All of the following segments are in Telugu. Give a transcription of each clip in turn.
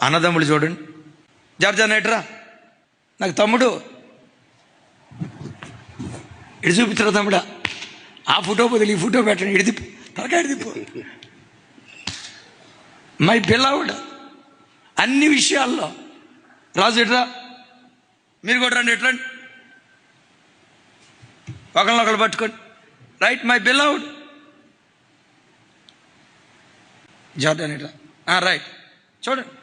అన్నదమ్ముడు చూడండి, జార్జా నేట్రా నాకు తమ్ముడు ఇడి చూపించరా తమ్ముడా, ఆ ఫోటో బదులు ఈ ఫోటో పెట్టండి, ఇడిదిప్పు తలకా ఇడిదిప్పు. మై బిలవ్డ్ అన్ని విషయాల్లో. రాజు ఎట్రా, మీరు కూడా రండి, ఎట్రండి, ఒకళ్ళనొకళ్ళు పట్టుకోండి. రైట్, మై బిలవ్డ్ జార్జా ఎట్రా, రైట్. చూడండి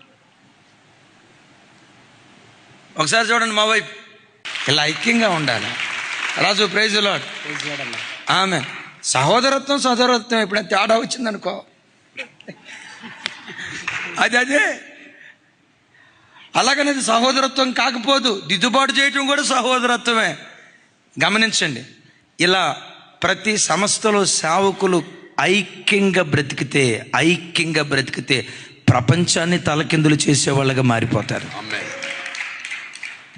ఒకసారి చూడండి మా వైపు. ఇలా ఐక్యంగా ఉండాలి. రాజు ప్రైజ్ లార్డ్. ఆమె సహోదరత్వం ఎప్పుడైనా తేడా వచ్చిందనుకో అదే అలాగనేది సహోదరత్వం కాకపోదు, దిద్దుబాటు చేయటం కూడా సహోదరత్వమే. గమనించండి, ఇలా ప్రతి సంస్థలో సేవకులు ఐక్యంగా బ్రతికితే ప్రపంచాన్ని తలకిందులు చేసేవాళ్ళగా మారిపోతారు.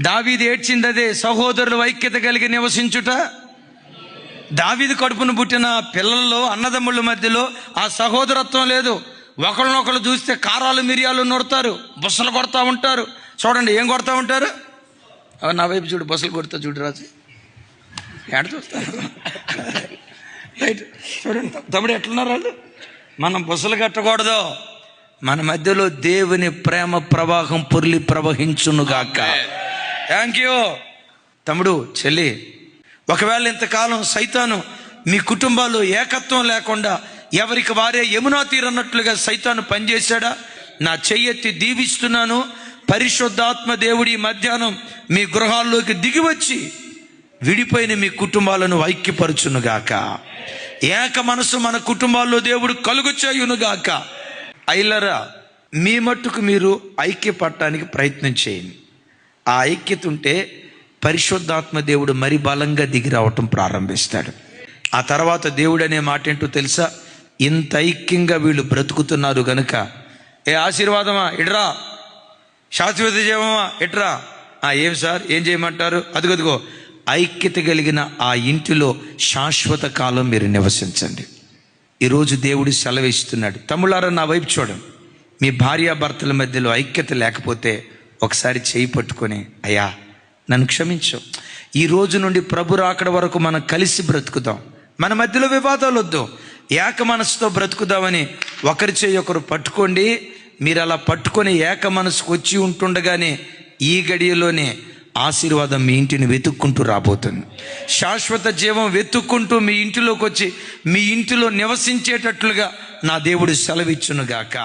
దావీదు ఏడ్చింది అదే, సహోదరులు ఐక్యత కలిగి నివసించుట. దావీదు కడుపును పుట్టిన పిల్లల్లో అన్నదమ్ముళ్ళ మధ్యలో ఆ సహోదరత్వం లేదు. ఒకళ్ళనొకళ్ళు చూస్తే కారాలు మిరియాలు నొడతారు, బుసలు కొడతా ఉంటారు. చూడండి ఏం కొడతా ఉంటారు, నా వైపు చూడు, బుసలు కొడతా చూడు రాజు, ఎడ చూస్తారు. రైట్, చూడండి తమ్ముడు ఎట్లున్నారు వాళ్ళు. మనం బుసలు కట్టకూడదు, మన మధ్యలో దేవుని ప్రేమ ప్రవాహం పొర్లి ప్రవహించునుగాక. థ్యాంక్ యూ తమ్ముడు, చెల్లి. ఒకవేళ ఇంతకాలం సైతాను మీ కుటుంబాల్లో ఏకత్వం లేకుండా ఎవరికి వారే యమునా తీరన్నట్లుగా సైతాను పనిచేశాడా? నా చెయ్యెత్తి దీవిస్తున్నాను, పరిశుద్ధాత్మ దేవుడి మధ్యాహ్నం మీ గృహాల్లోకి దిగివచ్చి విడిపోయిన మీ కుటుంబాలను ఐక్యపరచునుగాక. ఏక మనసు మన కుటుంబాల్లో దేవుడు కలుగు చేయునుగాక. ఐలరా, మీ మట్టుకు మీరు ఐక్యపడటానికి ప్రయత్నం చేయండి. ఆ ఐక్యత ఉంటే పరిశుద్ధాత్మ దేవుడు మరి బలంగా దిగి రావటం ప్రారంభిస్తాడు. ఆ తర్వాత దేవుడు అనే మాట ఏంటో తెలుసా? ఇంత ఐక్యంగా వీళ్ళు బ్రతుకుతున్నారు గనుక, ఏ ఆశీర్వాదమా ఇట్రా, శాశ్వత జీవమా ఇట్రా. ఏం సార్ ఏం చేయమంటారు? అదిగదిగో ఐక్యత కలిగిన ఆ ఇంటిలో శాశ్వత కాలం మీరు నివసించండి. ఈరోజు దేవుడు సెలవిస్తున్నాడు. తమ్ముళ్ళారా, నా వైపు చూడండి. మీ భార్యాభర్తల మధ్యలో ఐక్యత లేకపోతే ఒకసారి చేయి పట్టుకొని, అయ్యా నన్ను క్షమించు, ఈ రోజు నుండి ప్రభు రాకడ వరకు మనం కలిసి బ్రతుకుదాం, మన మధ్యలో వివాదాలు వద్దు, ఏక మనసుతో బ్రతుకుదామని ఒకరి చేయి ఒకరు పట్టుకోండి. మీరు అలా పట్టుకొని ఏక మనసుకు వచ్చి ఉంటుండగానే ఈ గడియలోనే ఆశీర్వాదం మీ ఇంటిని వెతుక్కుంటూ రాబోతుంది. శాశ్వత జీవం వెతుక్కుంటూ మీ ఇంటిలోకి వచ్చి మీ ఇంటిలో నివసించేటట్లుగా నా దేవుడు సెలవిచ్చునుగాక.